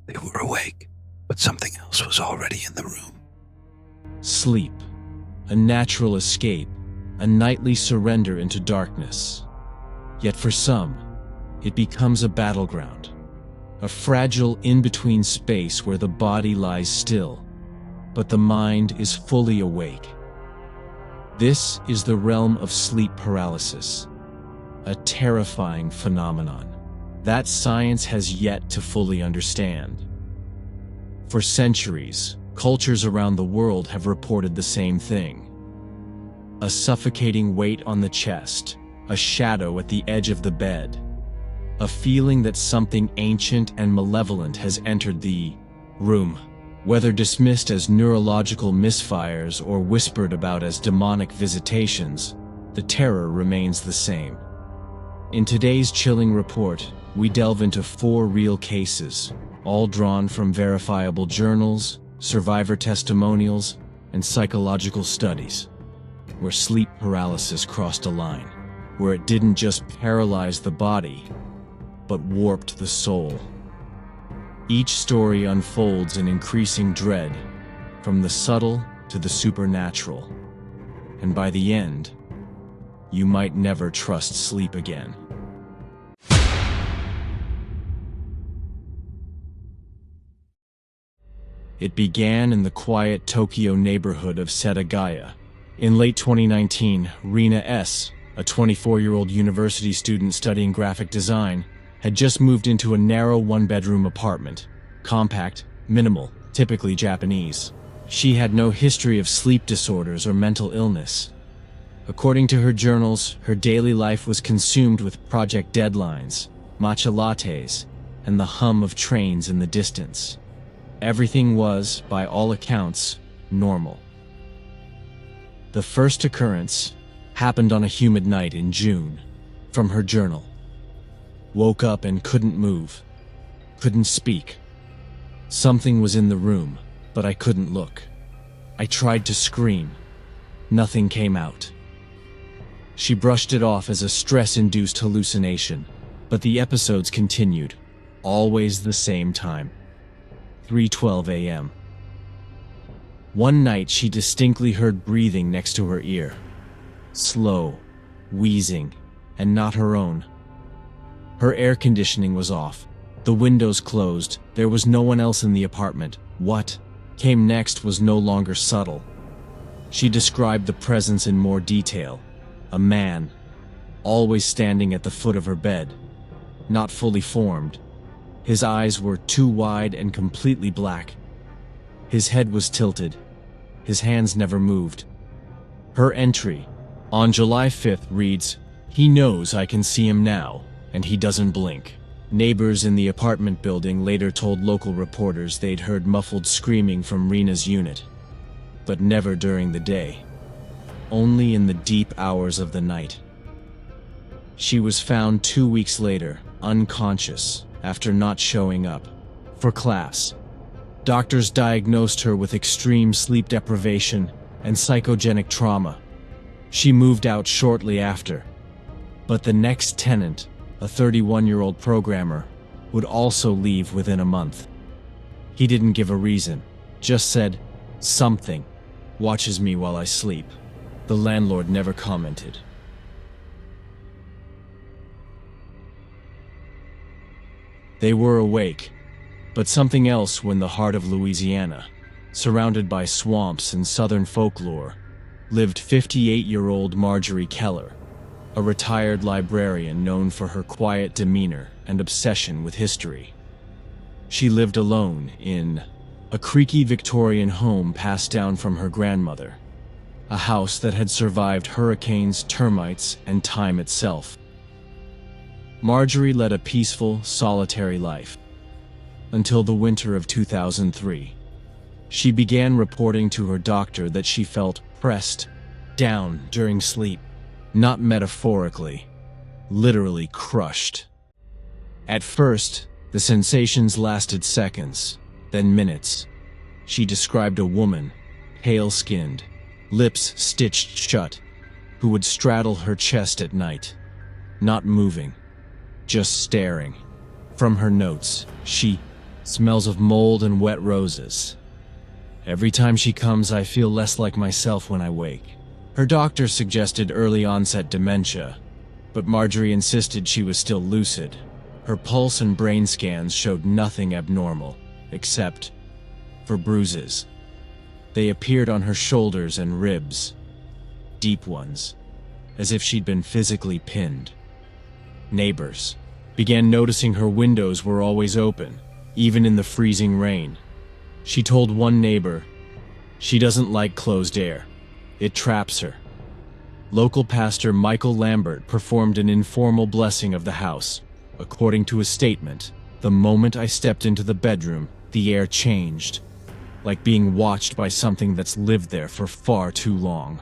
They were awake, but something else was already in the room. Sleep, a natural escape, a nightly surrender into darkness. Yet for some, it becomes a battleground, a fragile in-between space where the body lies still, but the mind is fully awake. This is the realm of sleep paralysis, a terrifying phenomenon that science has yet to fully understand. For centuries, cultures around the world have reported the same thing. A suffocating weight on the chest, a shadow at the edge of the bed, a feeling that something ancient and malevolent has entered the room. Whether dismissed as neurological misfires or whispered about as demonic visitations, the terror remains the same. In today's chilling report, we delve into 4 real cases, all drawn from verifiable journals, survivor testimonials, and psychological studies, where sleep paralysis crossed a line, where it didn't just paralyze the body, but warped the soul. Each story unfolds in increasing dread, from the subtle to the supernatural. And by the end, you might never trust sleep again. It began in the quiet Tokyo neighborhood of Setagaya. In late 2019, Rina S., a 24-year-old university student studying graphic design, had just moved into a narrow one-bedroom apartment. Compact, minimal, typically Japanese. She had no history of sleep disorders or mental illness. According to her journals, her daily life was consumed with project deadlines, matcha lattes, and the hum of trains in the distance. Everything was, by all accounts, normal. The first occurrence happened on a humid night in June. From her journal. Woke up and couldn't move. Couldn't speak. Something was in the room, but I couldn't look. I tried to scream. Nothing came out. She brushed it off as a stress-induced hallucination, but the episodes continued, always the same time. 3:12 a.m. One night she distinctly heard breathing next to her ear. Slow, wheezing, and not her own. Her air conditioning was off, the windows closed, there was no one else in the apartment. What came next was no longer subtle. She described the presence in more detail. A man, always standing at the foot of her bed, not fully formed. His eyes were too wide and completely black. His head was tilted. His hands never moved. Her entry, on July 5th, reads, "He knows I can see him now, and he doesn't blink." Neighbors in the apartment building later told local reporters they'd heard muffled screaming from Rina's unit, but never during the day, only in the deep hours of the night. She was found 2 weeks later, unconscious, after not showing up for class. Doctors diagnosed her with extreme sleep deprivation and psychogenic trauma. She moved out shortly after, but the next tenant, a 31-year-old programmer, would also leave within a month. He didn't give a reason, just said, "Something watches me while I sleep." The landlord never commented. They were awake, but something else in the heart of Louisiana, surrounded by swamps and southern folklore, lived 58-year-old Marjorie Keller, a retired librarian known for her quiet demeanor and obsession with history. She lived alone in a creaky Victorian home passed down from her grandmother, a house that had survived hurricanes, termites, and time itself. Marjorie led a peaceful, solitary life, until the winter of 2003. She began reporting to her doctor that she felt pressed down during sleep, not metaphorically, literally crushed. At first, the sensations lasted seconds, then minutes. She described a woman, pale-skinned, lips stitched shut, who would straddle her chest at night, not moving, just staring. From her notes, she Smells of mold and wet roses. Every time she comes, I feel less like myself when I wake. Her doctor suggested early onset dementia, but Marjorie insisted she was still lucid. Her pulse and brain scans showed nothing abnormal, except for bruises. They appeared on her shoulders and ribs, deep ones, as if she'd been physically pinned. Neighbors began noticing her windows were always open, even in the freezing rain. She told one neighbor, "She doesn't like closed air. It traps her." Local pastor Michael Lambert performed an informal blessing of the house. According to his statement, "The moment I stepped into the bedroom, the air changed, like being watched by something that's lived there for far too long."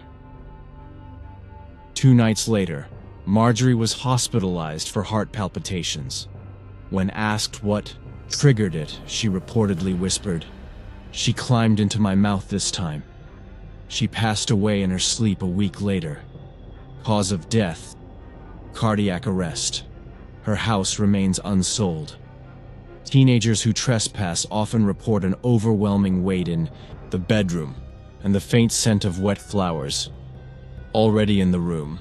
2 nights later, Marjorie was hospitalized for heart palpitations. When asked what triggered it, she reportedly whispered, "She climbed into my mouth this time." She passed away in her sleep a week later. Cause of death: cardiac arrest. Her house remains unsold. Teenagers who trespass often report an overwhelming weight in the bedroom and the faint scent of wet flowers already in the room.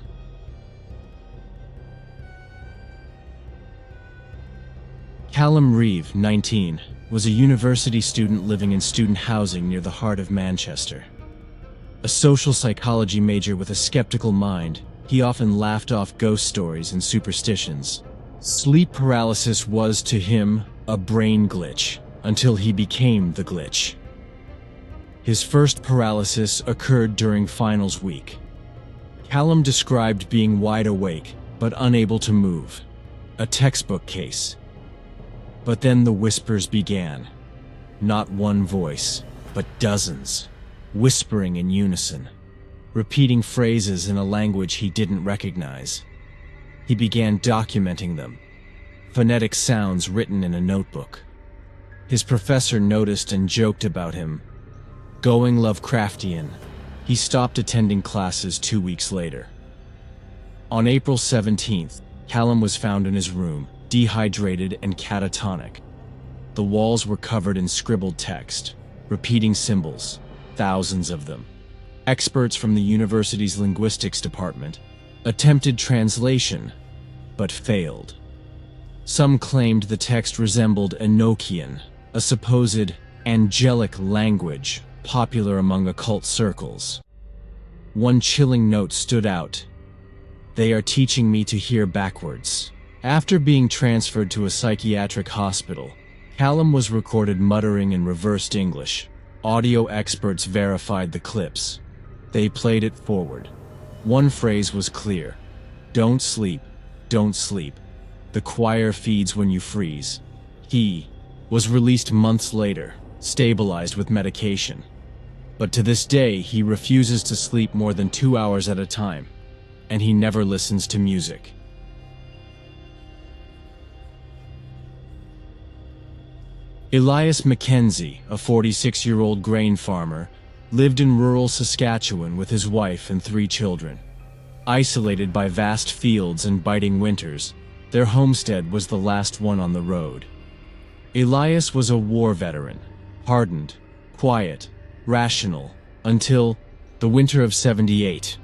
Callum Reeve, 19, was a university student living in student housing near the heart of Manchester. A social psychology major with a skeptical mind, he often laughed off ghost stories and superstitions. Sleep paralysis was, to him, a brain glitch, until he became the glitch. His first paralysis occurred during finals week. Callum described being wide awake, but unable to move. A textbook case. But then the whispers began. Not one voice, but dozens, whispering in unison, repeating phrases in a language he didn't recognize. He began documenting them, phonetic sounds written in a notebook. His professor noticed and joked about him. Going Lovecraftian. He stopped attending classes 2 weeks later. On April 17th, Callum was found in his room, dehydrated and catatonic. The walls were covered in scribbled text, repeating symbols, thousands of them. Experts from the university's linguistics department attempted translation, but failed. Some claimed the text resembled Enochian, a supposed angelic language popular among occult circles. One chilling note stood out: "They are teaching me to hear backwards." After being transferred to a psychiatric hospital, Callum was recorded muttering in reversed English. Audio experts verified the clips. They played it forward. One phrase was clear: "Don't sleep, don't sleep. The choir feeds when you freeze." He was released months later, stabilized with medication. But to this day, he refuses to sleep more than 2 hours at a time, and he never listens to music. Elias Mackenzie, a 46-year-old grain farmer, lived in rural Saskatchewan with his wife and 3 children. Isolated by vast fields and biting winters, their homestead was the last one on the road. Elias was a war veteran, hardened, quiet, rational, until the winter of '78.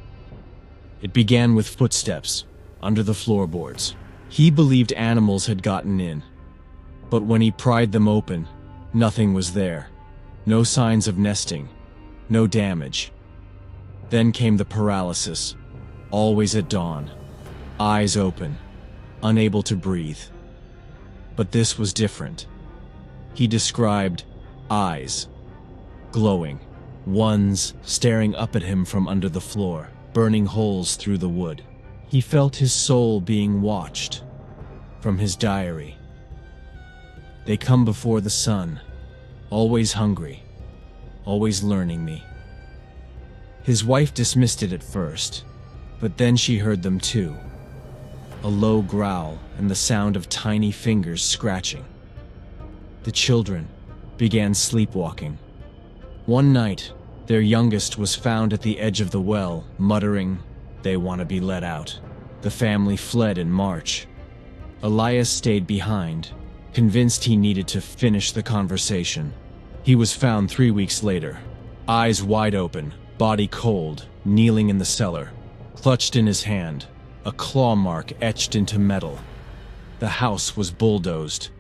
It began with footsteps under the floorboards. He believed animals had gotten in, but when he pried them open, nothing was there. No signs of nesting, no damage. Then came the paralysis, always at dawn, eyes open, unable to breathe. But this was different. He described eyes, glowing, ones staring up at him from under the floor, burning holes through the wood. He felt his soul being watched. From his diary: "They come before the sun, always hungry, always learning me." His wife dismissed it at first, but then she heard them too. A low growl and the sound of tiny fingers scratching. The children began sleepwalking. One night, their youngest was found at the edge of the well, muttering, "They want to be let out." The family fled in March. Elias stayed behind, convinced he needed to finish the conversation. He was found 3 weeks later, eyes wide open, body cold, kneeling in the cellar, clutched in his hand, a claw mark etched into metal. The house was bulldozed,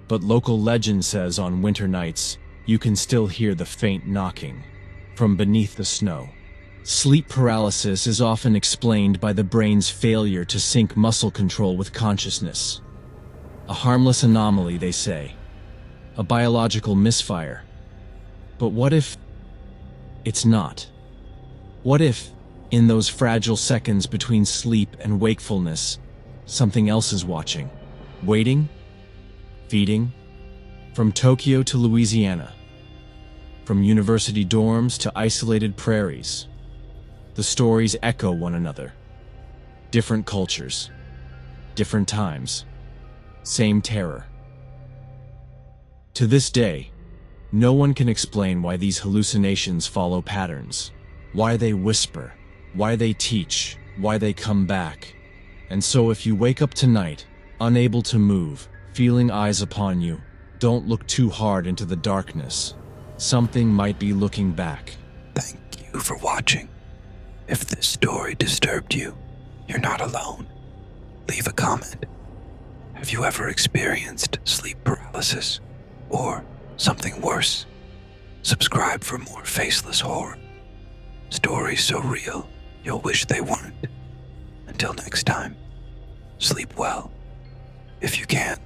but local legend says on winter nights, you can still hear the faint knocking from beneath the snow. Sleep paralysis is often explained by the brain's failure to sync muscle control with consciousness. A harmless anomaly, they say. A biological misfire. But what if it's not? What if, in those fragile seconds between sleep and wakefulness, something else is watching? Waiting? Feeding? From Tokyo to Louisiana. From university dorms to isolated prairies. The stories echo one another. Different cultures. Different times. Same terror. To this day, no one can explain why these hallucinations follow patterns. Why they whisper. Why they teach. Why they come back. And so if you wake up tonight, unable to move, feeling eyes upon you, don't look too hard into the darkness. Something might be looking back. Thank you for watching. If this story disturbed you, you're not alone. Leave a comment. Have you ever experienced sleep paralysis? Or something worse? Subscribe for more faceless horror. Stories so real, you'll wish they weren't. Until next time, sleep well, if you can.